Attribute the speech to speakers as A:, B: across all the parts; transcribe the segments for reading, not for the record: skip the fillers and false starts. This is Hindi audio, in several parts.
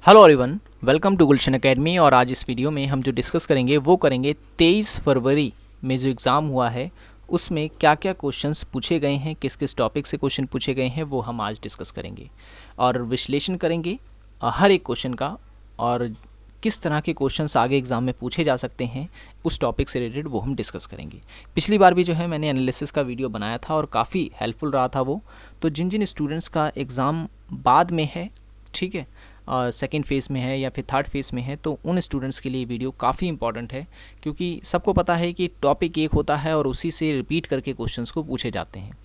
A: Hello everyone, welcome to Gulshan academy. और आज इस वीडियो में हम जो डिस्कस करेंगे वो करेंगे 23 फरवरी में जो एग्ज़ाम हुआ है उसमें क्या क्या क्वेश्चंस पूछे गए हैं, किस किस टॉपिक से क्वेश्चन पूछे गए हैं वो हम आज डिस्कस करेंगे और विश्लेषण करेंगे हर एक क्वेश्चन का, और किस तरह के क्वेश्चंस आगे एग्ज़ाम में पूछे जा सकते हैं उस टॉपिक से रिलेटेड वो हम डिस्कस करेंगे। पिछली बार भी जो है मैंने एनालिसिस का वीडियो बनाया था और काफ़ी हेल्पफुल रहा था वो। तो जिन जिन स्टूडेंट्स का एग्ज़ाम बाद में है, ठीक है, सेकेंड फेज़ में है या फिर थर्ड फेज़ में है, तो उन स्टूडेंट्स के लिए वीडियो काफ़ी इंपॉर्टेंट है, क्योंकि सबको पता है कि टॉपिक एक होता है और उसी से रिपीट करके क्वेश्चंस को पूछे जाते हैं।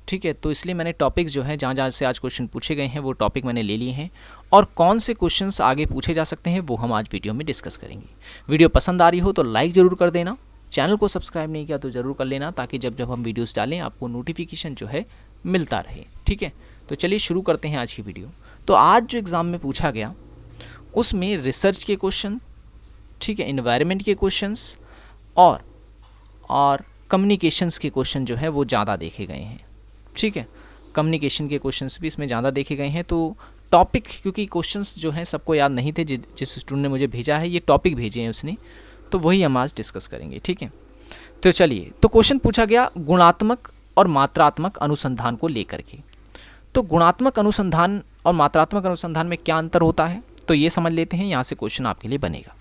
A: ठीक है, तो इसलिए मैंने टॉपिक्स जो है जहाँ जहाँ से आज क्वेश्चन पूछे गए हैं वो टॉपिक मैंने ले लिए हैं, और कौन से क्वेश्चंस आगे पूछे जा सकते हैं वो हम आज वीडियो में डिस्कस करेंगे। वीडियो पसंद आ रही हो तो लाइक ज़रूर कर देना, चैनल को सब्सक्राइब नहीं किया तो ज़रूर कर लेना, ताकि जब जब हम वीडियोज़ डालें आपको नोटिफिकेशन जो है मिलता रहे। ठीक है, तो चलिए शुरू करते हैं आज की वीडियो। तो आज जो एग्ज़ाम में पूछा गया उसमें रिसर्च के क्वेश्चन, ठीक है, इन्वायरमेंट के क्वेश्चंस और कम्युनिकेशंस के क्वेश्चन जो है वो ज़्यादा देखे गए हैं। ठीक है, कम्युनिकेशन के क्वेश्चंस भी इसमें ज़्यादा देखे गए हैं। तो टॉपिक, क्योंकि क्वेश्चंस जो हैं सबको याद नहीं थे, जिस स्टूडेंट ने मुझे भेजा है ये टॉपिक भेजे हैं उसने, तो वही हम आज डिस्कस करेंगे। ठीक है, तो चलिए, तो क्वेश्चन पूछा गया गुणात्मक और मात्रात्मक अनुसंधान को लेकर के। तो गुणात्मक अनुसंधान और मात्रात्मक अनुसंधान में क्या अंतर होता है तो ये समझ लेते हैं, यहाँ से क्वेश्चन आपके लिए बनेगा।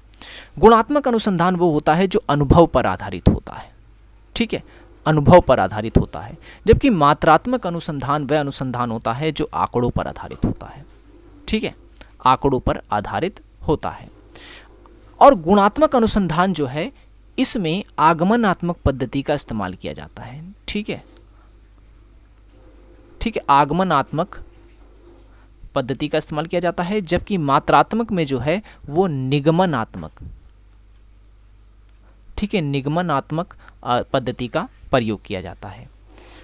A: गुणात्मक अनुसंधान वो होता है जो अनुभव पर आधारित होता है, ठीक है, अनुभव पर आधारित होता है, जबकि मात्रात्मक अनुसंधान वह अनुसंधान होता है जो आंकड़ों पर आधारित होता है। ठीक है, आंकड़ों पर आधारित होता है। और गुणात्मक अनुसंधान जो है इसमें आगमनात्मक पद्धति का इस्तेमाल किया जाता है। ठीक है, ठीक है, आगमनात्मक पद्धति का इस्तेमाल किया जाता है, जबकि मात्रात्मक में जो है वो निगमनात्मक, ठीक है, निगमनात्मक पद्धति का प्रयोग किया जाता है।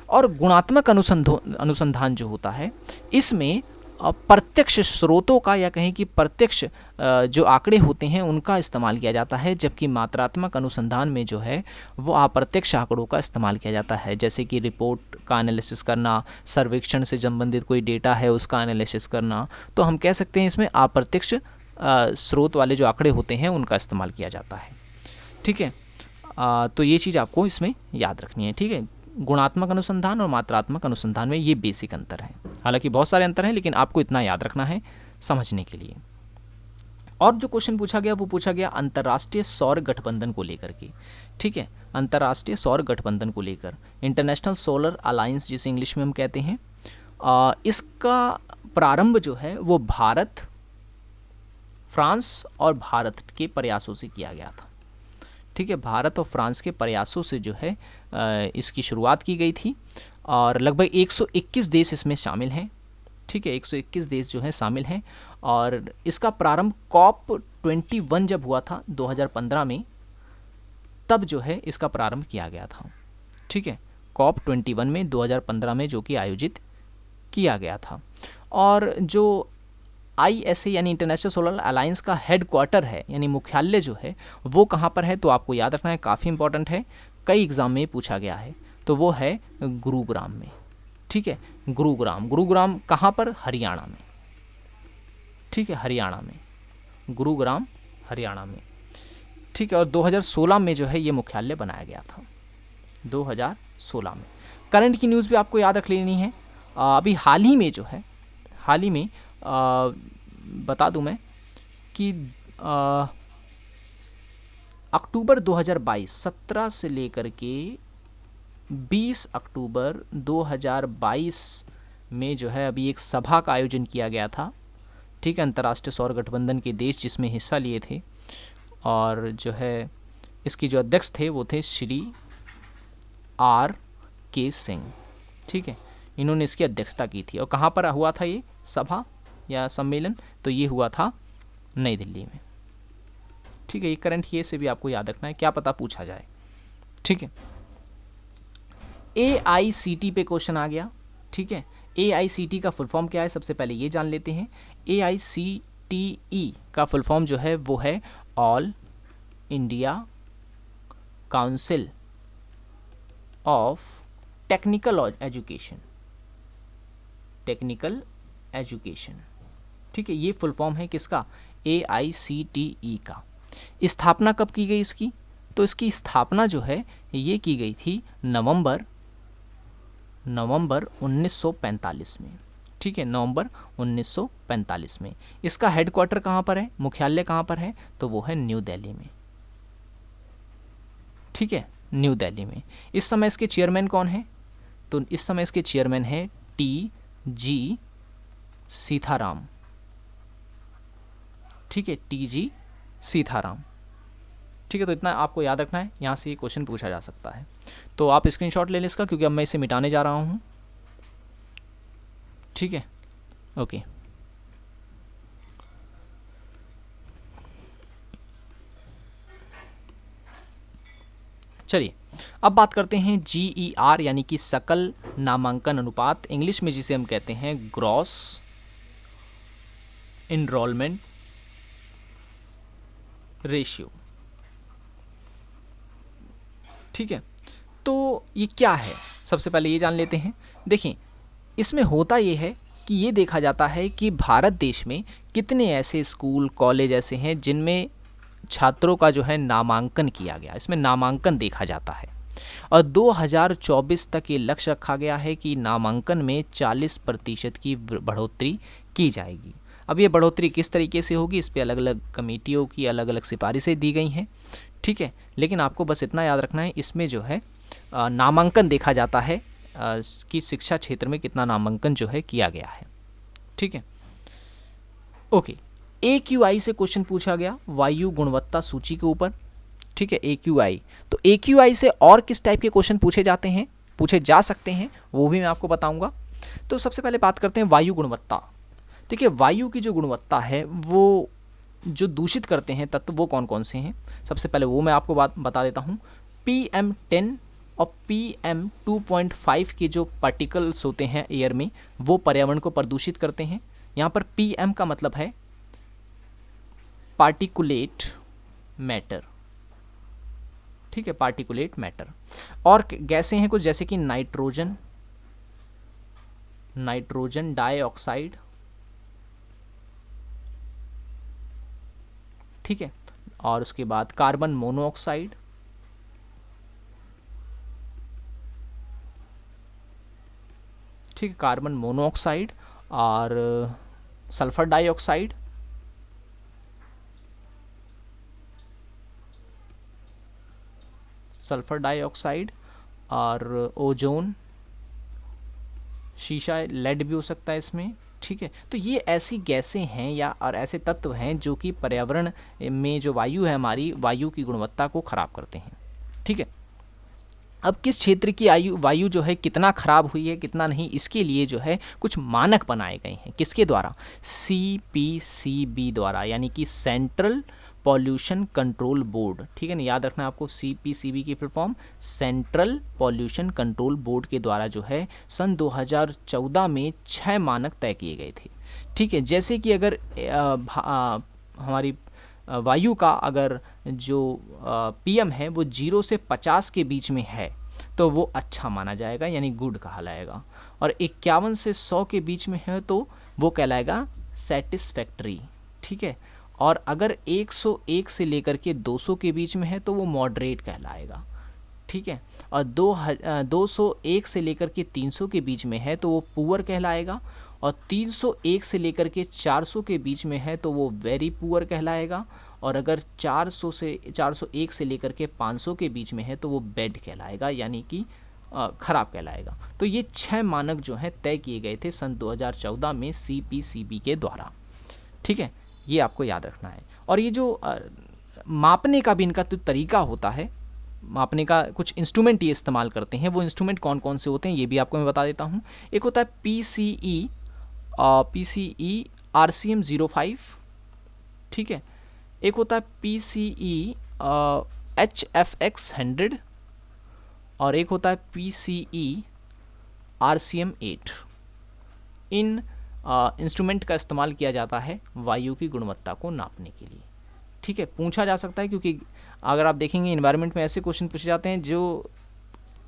A: और गुणात्मक अनुसंधान जो होता है इसमें प्रत्यक्ष स्रोतों का, या कहें कि प्रत्यक्ष जो आंकड़े होते हैं उनका इस्तेमाल किया जाता है, जबकि मात्रात्मक अनुसंधान में जो है वो अप्रत्यक्ष आंकड़ों का इस्तेमाल किया जाता है, जैसे कि रिपोर्ट का एनालिसिस करना, सर्वेक्षण से संबंधित कोई डेटा है उसका एनालिसिस करना। तो हम कह सकते हैं इसमें अप्रत्यक्ष स्रोत वाले जो आंकड़े होते हैं उनका इस्तेमाल किया जाता है। ठीक है, तो ये चीज़ आपको इसमें याद रखनी है। ठीक है, गुणात्मक अनुसंधान और मात्रात्मक अनुसंधान में ये बेसिक अंतर है, हालांकि बहुत सारे अंतर हैं लेकिन आपको इतना याद रखना है समझने के लिए। और जो क्वेश्चन पूछा गया वो पूछा गया अंतर्राष्ट्रीय सौर गठबंधन को लेकर के। ठीक है, अंतर्राष्ट्रीय सौर गठबंधन को लेकर, इंटरनेशनल सोलर अलायंस जिसे इंग्लिश में हम कहते हैं, इसका प्रारंभ जो है वो भारत, फ्रांस और भारत के प्रयासों से किया गया था। ठीक है, भारत और फ्रांस के प्रयासों से जो है इसकी शुरुआत की गई थी, और लगभग 121 देश इसमें शामिल हैं। ठीक है, 121 देश जो हैं शामिल हैं, और इसका प्रारंभ COP21 जब हुआ था 2015 में, तब जो है इसका प्रारंभ किया गया था। ठीक है, COP21 में 2015 में जो कि आयोजित किया गया था। और जो ISA यानी इंटरनेशनल सोलर अलायंस का हेड क्वार्टर है, यानी मुख्यालय जो है वो कहाँ पर है, तो आपको याद रखना है, काफ़ी इंपॉर्टेंट है, कई एग्जाम में पूछा गया है, तो वो है गुरुग्राम में। ठीक है, गुरुग्राम कहाँ पर, हरियाणा में। ठीक है, हरियाणा में, गुरुग्राम हरियाणा में। ठीक है, और 2016 में जो है ये मुख्यालय बनाया गया था, 2016 में। करंट की न्यूज़ भी आपको याद रख लेनी है। अभी हाल ही में जो है, हाल ही में बता दूं मैं कि अक्टूबर 2022, 17 से लेकर के 20 अक्टूबर 2022 में जो है अभी एक सभा का आयोजन किया गया था। ठीक है, अंतर्राष्ट्रीय सौर गठबंधन के देश जिसमें हिस्सा लिए थे, और जो है इसकी जो अध्यक्ष थे वो थे श्री RK सिंह। ठीक है, इन्होंने इसकी अध्यक्षता की थी। और कहाँ पर हुआ था ये सभा या सम्मेलन, तो ये हुआ था नई दिल्ली में। ठीक है, ये करंट ये से भी आपको याद रखना है, क्या पता पूछा जाए। ठीक है, AICT पे क्वेश्चन आ गया। ठीक है, AICT का फुल फॉर्म क्या है, सबसे पहले ये जान लेते हैं। AICTE का फुल फॉर्म जो है वो है all India council of technical education, technical education. ठीक है, ये फुल फॉर्म है किसका, AICTE का। स्थापना कब की गई इसकी, तो इसकी स्थापना जो है ये की गई थी नवंबर 1945 में। ठीक है, नवंबर 1945 में। इसका हेडक्वार्टर कहाँ पर है, मुख्यालय कहाँ पर है, तो वो है न्यू दिल्ली में। ठीक है, न्यू दिल्ली में। इस समय इसके चेयरमैन कौन है, तो इस समय इसके चेयरमैन है TG सीताराम। ठीक है, TG सीताराम। ठीक है, तो इतना आपको याद रखना है, यहाँ से ये क्वेश्चन पूछा जा सकता है। तो आप स्क्रीनशॉट ले लें इसका, क्योंकि अब मैं इसे मिटाने जा रहा हूँ। ठीक है, ओके। चलिए अब बात करते हैं GER यानी कि सकल नामांकन अनुपात, इंग्लिश में जिसे हम कहते हैं ग्रॉस इनरोलमेंट रेशियो। ठीक है, तो ये क्या है, सबसे पहले ये जान लेते हैं। देखिए, इसमें होता ये है कि ये देखा जाता है कि भारत देश में कितने ऐसे स्कूल कॉलेज ऐसे हैं जिनमें छात्रों का जो है नामांकन किया गया, इसमें नामांकन देखा जाता है। और 2024 तक ये लक्ष्य रखा गया है कि नामांकन में 40% की बढ़ोतरी की जाएगी। अब ये बढ़ोतरी किस तरीके से होगी, इस पे अलग अलग कमेटियों की अलग अलग सिफारिशें दी गई हैं। ठीक है, लेकिन आपको बस इतना याद रखना है, इसमें जो है नामांकन देखा जाता है कि शिक्षा क्षेत्र में कितना नामांकन जो है किया गया है। ठीक है, ओके। AQI से क्वेश्चन पूछा गया वायु गुणवत्ता सूची के ऊपर। ठीक है, AQI, तो AQI से और किस टाइप के क्वेश्चन पूछे जा सकते हैं वो भी मैं आपको बताऊंगा। तो सबसे पहले बात करते हैं वायु गुणवत्ता। देखिए, वायु की जो गुणवत्ता है वो जो दूषित करते हैं तत्व वो कौन कौन से हैं, सबसे पहले वो मैं आपको बता देता हूँ। PM10 और PM2.5 के जो पार्टिकल्स होते हैं एयर में, वो पर्यावरण को प्रदूषित करते हैं। यहाँ पर PM का मतलब है पार्टिकुलेट मैटर। ठीक है, पार्टिकुलेट मैटर। और गैसें हैं कुछ जैसे कि नाइट्रोजन डाइऑक्साइड। ठीक है, और उसके बाद कार्बन मोनोऑक्साइड। ठीक है, कार्बन मोनोऑक्साइड और सल्फर डाइऑक्साइड। सल्फर डाइऑक्साइड और ओजोन, शीशा, लेड भी हो सकता है इसमें। ठीक है, तो ये ऐसी गैसें हैं या और ऐसे तत्व हैं जो कि पर्यावरण में जो वायु है हमारी, वायु की गुणवत्ता को खराब करते हैं। ठीक है, अब किस क्षेत्र की वायु जो है कितना खराब हुई है कितना नहीं, इसके लिए जो है कुछ मानक बनाए गए हैं। किसके द्वारा, CPCB द्वारा, यानी कि सेंट्रल पॉल्यूशन कंट्रोल बोर्ड। ठीक है ना, याद रखना आपको, CPCB की full form central pollution control board के द्वारा जो है सन 2014 में 6 मानक तय किए गए थे। ठीक है, जैसे कि अगर हमारी वायु का अगर जो PM है वो 0 से 50 के बीच में है तो वो अच्छा माना जाएगा, यानी गुड कहलाएगा। और 51 से 100 के बीच में है तो वो कहलाएगा सेटिस्फैक्ट्री। ठीक है, और अगर 101 से लेकर के 200 के बीच में है तो वो मॉडरेट कहलाएगा। ठीक है, और 201 से लेकर के 300 के बीच में है तो वो पुअर कहलाएगा, और 301 से लेकर के 400 के बीच में है तो वो वेरी पुअर कहलाएगा, और अगर 401 से लेकर के 500 के बीच में है तो वो बैड कहलाएगा, यानी कि ख़राब कहलाएगा। तो ये 6 मानक जो हैं तय किए गए थे सन 2014 में CPCB के द्वारा। ठीक है, ये आपको याद रखना है। और ये जो मापने का भी इनका तो तरीका होता है, मापने का कुछ इंस्ट्रूमेंट ये इस्तेमाल करते हैं। वो इंस्ट्रूमेंट कौन कौन से होते हैं ये भी आपको मैं बता देता हूँ। एक होता है PCE RCM 05। ठीक है, एक होता है PCE HFX 100 और एक होता है PCE RCM 8। इन इंस्ट्रूमेंट का इस्तेमाल किया जाता है वायु की गुणवत्ता को नापने के लिए। ठीक है, पूछा जा सकता है क्योंकि अगर आप देखेंगे इन्वायरमेंट में ऐसे क्वेश्चन पूछे जाते हैं जो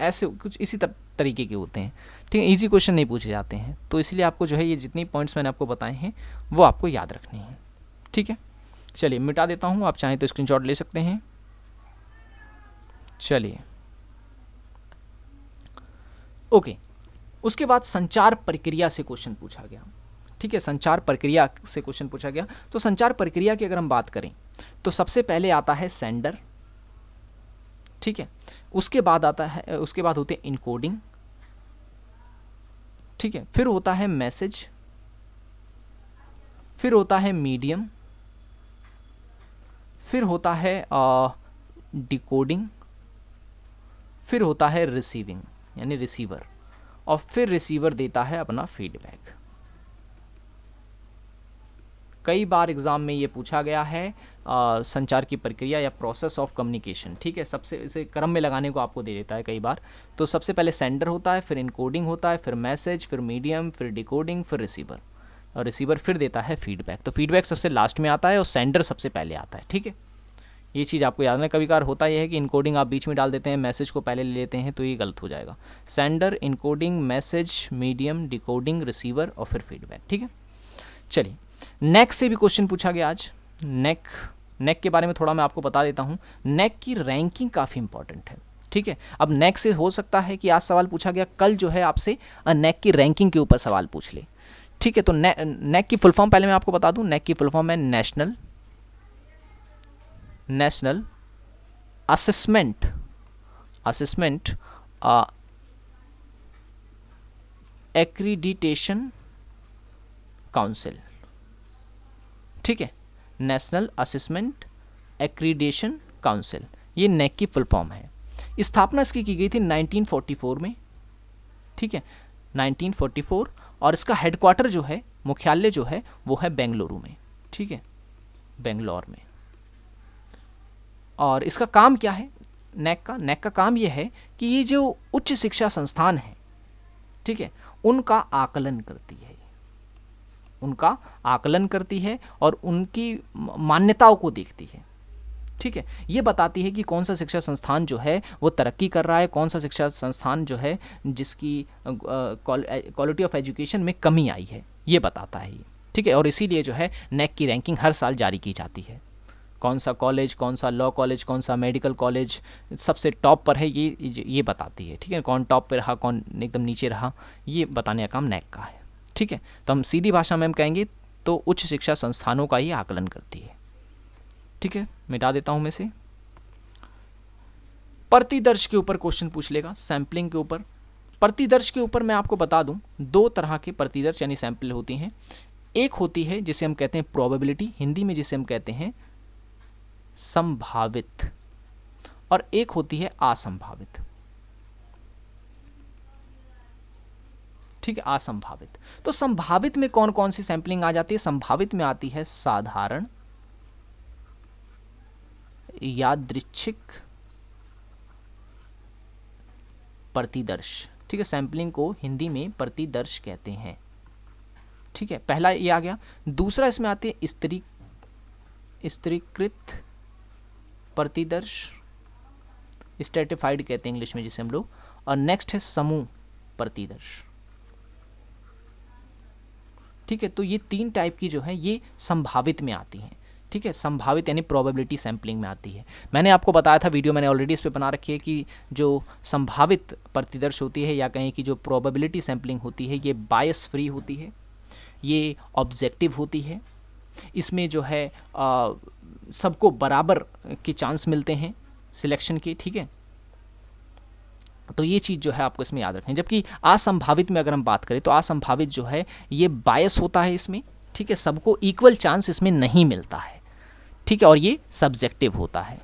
A: ऐसे कुछ इसी तरीके के होते हैं, ठीक है, ईजी क्वेश्चन नहीं पूछे जाते हैं। तो इसलिए आपको जो है ये जितनी पॉइंट्स मैंने आपको बताए हैं वो आपको याद रखनी है, ठीक है। चलिए मिटा देता हूँ, आप चाहें तो स्क्रीनशॉट ले सकते हैं। चलिए ओके, उसके बाद संचार प्रक्रिया से क्वेश्चन पूछा गया, ठीक है, संचार प्रक्रिया से क्वेश्चन पूछा गया। तो संचार प्रक्रिया की अगर हम बात करें तो सबसे पहले आता है सेंडर, ठीक है, उसके बाद आता है, उसके बाद होते हैं इनकोडिंग, ठीक है, फिर होता है मैसेज, फिर होता है मीडियम, फिर होता है डिकोडिंग, फिर होता है रिसीविंग यानी रिसीवर, और फिर रिसीवर देता है अपना फीडबैक। कई बार एग्जाम में ये पूछा गया है संचार की प्रक्रिया या प्रोसेस ऑफ कम्युनिकेशन, ठीक है, सबसे इसे क्रम में लगाने को आपको दे देता है कई बार। तो सबसे पहले सेंडर होता है, फिर इनकोडिंग होता है, फिर मैसेज, फिर मीडियम, फिर डिकोडिंग, फिर रिसीवर, और रिसीवर फिर देता है फीडबैक। तो फीडबैक सबसे लास्ट में आता है और सेंडर सबसे पहले आता है, ठीक है, ये चीज़ आपको याद रखना। कभी कभार होता यह है कि इनकोडिंग आप बीच में डाल देते हैं, मैसेज को पहले ले लेते हैं, तो ये गलत हो जाएगा। Sender, encoding, message, medium, decoding, receiver और फिर फीडबैक, ठीक है। चलिए नेक से भी क्वेश्चन पूछा गया आज। नेक के बारे में थोड़ा मैं आपको बता देता हूँ। नेक की रैंकिंग काफ़ी इंपॉर्टेंट है, ठीक है। अब नेक से हो सकता है कि आज सवाल पूछा गया, कल जो है आपसे नेक की रैंकिंग के ऊपर सवाल पूछ ले, ठीक है। तो नेक की फुल फॉर्म पहले मैं आपको बता दूं। नेक की फुल फॉर्म है नेशनल असेसमेंट एक्रीडिटेशन काउंसिल, ठीक है, नेशनल असेसमेंट एक्रीडिटेशन काउंसिल, ये नेक की फुल फॉर्म है। स्थापना इसकी की गई थी 1944 में, ठीक है, 1944, और इसका हेडक्वार्टर जो है, मुख्यालय जो है वो है बेंगलुरु में, ठीक है, बेंगलोर में। और इसका काम क्या है नेक का काम ये है कि ये जो उच्च शिक्षा संस्थान है, ठीक है, उनका आकलन करती है और उनकी मान्यताओं को देखती है, ठीक है। ये बताती है कि कौन सा शिक्षा संस्थान जो है वो तरक्की कर रहा है, कौन सा शिक्षा संस्थान जो है जिसकी क्वालिटी ऑफ एजुकेशन में कमी आई है, ये बताता है ये, ठीक है। और इसीलिए जो है नेक की रैंकिंग हर साल जारी की जाती है। कौन सा कॉलेज, कौन सा लॉ कॉलेज, कौन सा मेडिकल कॉलेज सबसे टॉप पर है, ये बताती है, ठीक है। कौन टॉप पे रहा, कौन एकदम नीचे रहा, ये बताने का काम नेक का है, ठीक है। तो हम सीधी भाषा में हम कहेंगे तो उच्च शिक्षा संस्थानों का ही आकलन करती है, ठीक है। मिटा देता हूं मैं से। प्रतिदर्श के ऊपर क्वेश्चन पूछ लेगा, सैंपलिंग के ऊपर। प्रतिदर्श के ऊपर मैं आपको बता दूं, दो तरह के प्रतिदर्श यानी सैंपल होती हैं। एक होती है जिसे हम कहते हैं प्रोबेबिलिटी, हिंदी में जिसे हम कहते हैं संभावित, और एक होती है असंभावित, ठीक है, असंभावित। तो संभावित में कौन कौन सी सैंपलिंग आ जाती है? संभावित में आती है साधारण, यादृच्छिक, प्रतिदर्श, ठीक है। सैंपलिंग को हिंदी में प्रतिदर्श कहते हैं, ठीक है, पहला ये आ गया। दूसरा इसमें आते हैं स्त्रीकृत प्रतिदर्श, स्ट्रेटिफाइड कहते हैं इंग्लिश में जिसे हम लोग, और नेक्स्ट है समूह प्रतिदर्श, ठीक है। तो ये तीन टाइप की जो है ये संभावित में आती हैं, ठीक है, संभावित यानी प्रोबेबिलिटी सैंपलिंग में आती है। मैंने आपको बताया था, वीडियो मैंने ऑलरेडी इस पे बना रखी है कि जो संभावित प्रतिदर्श होती है या कहें कि जो प्रोबेबिलिटी सैंपलिंग होती है ये बायस फ्री होती है, ये ऑब्जेक्टिव होती है, इसमें जो है सबको बराबर के चांस मिलते हैं सिलेक्शन के, ठीक है। तो ये चीज़ जो है आपको इसमें याद रखें। जबकि असंभावित में अगर हम बात करें तो असंभावित जो है ये बायस होता है इसमें, ठीक है, सबको इक्वल चांस इसमें नहीं मिलता है, ठीक है, और ये सब्जेक्टिव होता है।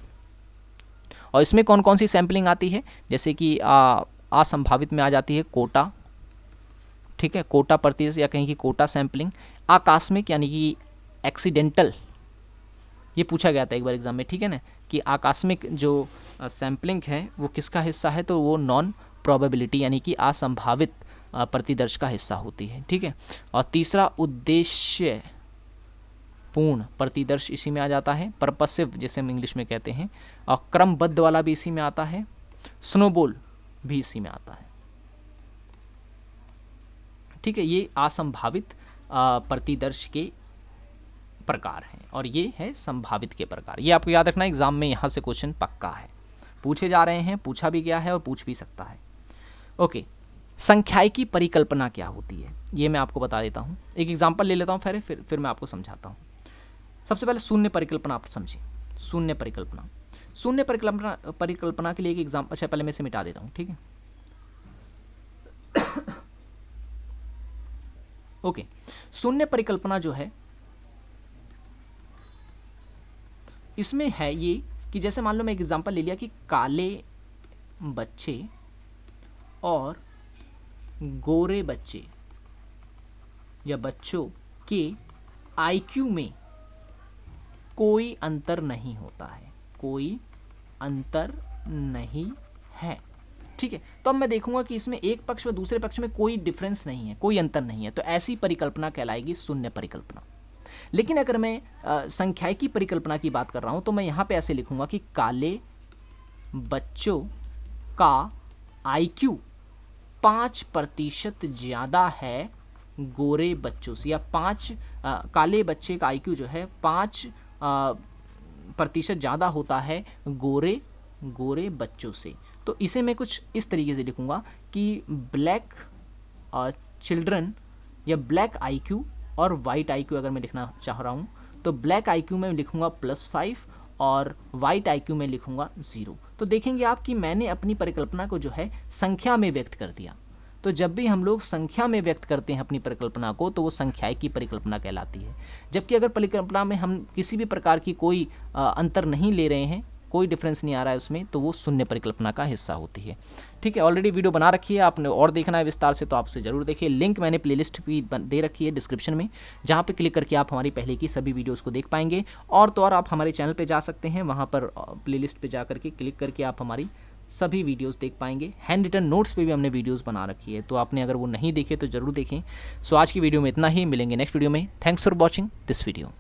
A: और इसमें कौन कौन सी सैंपलिंग आती है? जैसे कि असंभावित में आ जाती है कोटा, ठीक है, कोटा प्रतिदर्श या कहीं की कोटा सैंपलिंग। आकस्मिक यानी कि एक्सीडेंटल, ये पूछा गया था एक बार एग्जाम में, ठीक है ना, कि आकस्मिक जो सैंपलिंग है वो किसका हिस्सा है, तो वो नॉन प्रोबेबिलिटी यानी कि असंभावित प्रतिदर्श का हिस्सा होती है, ठीक है। और तीसरा उद्देश्य पूर्ण प्रतिदर्श इसी में आ जाता है, पर्पसिव जैसे हम इंग्लिश में कहते हैं, और क्रमबद्ध वाला भी इसी में आता है, स्नोबॉल भी इसी में आता है, ठीक है, ये असंभावित प्रतिदर्श के प्रकार हैं और ये है संभावित के प्रकार। ये आपको याद रखना, एग्जाम में यहाँ से क्वेश्चन पक्का है, पूछे जा रहे हैं, पूछा भी गया है और पूछ भी सकता है। ओके, संख्यायिकी परिकल्पना क्या होती है ये मैं आपको बता देता हूँ। एक एग्जाम्पल ले लेता हूँ फिर मैं आपको समझाता हूँ। सबसे पहले शून्य परिकल्पना आप समझिए। शून्य परिकल्पना के लिए एक एग्जाम्पल, अच्छा पहले मैं इसे मिटा देता हूँ, ठीक है। ओके, शून्य परिकल्पना जो है इसमें है ये कि जैसे मान लो मैं एक एग्जांपल ले लिया कि काले बच्चे और गोरे बच्चे या बच्चों के आईक्यू में कोई अंतर नहीं होता है, कोई अंतर नहीं है, ठीक है। तो अब मैं देखूंगा कि इसमें एक पक्ष व दूसरे पक्ष में कोई डिफरेंस नहीं है, कोई अंतर नहीं है, तो ऐसी परिकल्पना कहलाएगी शून्य परिकल्पना। लेकिन अगर मैं संख्यायिकी परिकल्पना की बात कर रहा हूं तो मैं यहां पे ऐसे लिखूंगा कि काले बच्चों का आईक्यू 5% ज़्यादा है गोरे बच्चों से, या काले बच्चे का आईक्यू जो है 5% ज़्यादा होता है गोरे बच्चों से। तो इसे मैं कुछ इस तरीके से लिखूंगा कि ब्लैक चिल्ड्रन या ब्लैक आईक्यू और वाइट आईक्यू अगर मैं लिखना चाह रहा हूँ तो ब्लैक आईक्यू में लिखूंगा +5 और वाइट आईक्यू में लिखूंगा 0। तो देखेंगे आप कि मैंने अपनी परिकल्पना को जो है संख्या में व्यक्त कर दिया। तो जब भी हम लोग संख्या में व्यक्त करते हैं अपनी परिकल्पना को तो वो संख्यायिकी परिकल्पना कहलाती है। जबकि अगर परिकल्पना में हम किसी भी प्रकार की कोई अंतर नहीं ले रहे हैं, कोई डिफरेंस नहीं आ रहा है उसमें, तो वो शून्य परिकल्पना का हिस्सा होती है, ठीक है। ऑलरेडी वीडियो बना रखी है, आपने और देखना है विस्तार से तो आपसे ज़रूर देखिए। लिंक मैंने प्लेलिस्ट भी दे रखी है डिस्क्रिप्शन में, जहाँ पे क्लिक करके आप हमारी पहले की सभी वीडियोस को देख पाएंगे। और तो और आप हमारे चैनल पे जा सकते हैं, वहाँ पर प्लेलिस्ट पे जा करके क्लिक करके आप हमारी सभी वीडियोस देख पाएंगे। हैंड रिटन नोट्स पे भी हमने वीडियोस बना रखी है, तो आपने अगर वो नहीं देखे तो ज़रूर देखें। सो आज की वीडियो में इतना ही, मिलेंगे नेक्स्ट वीडियो में। Thanks for watching this video.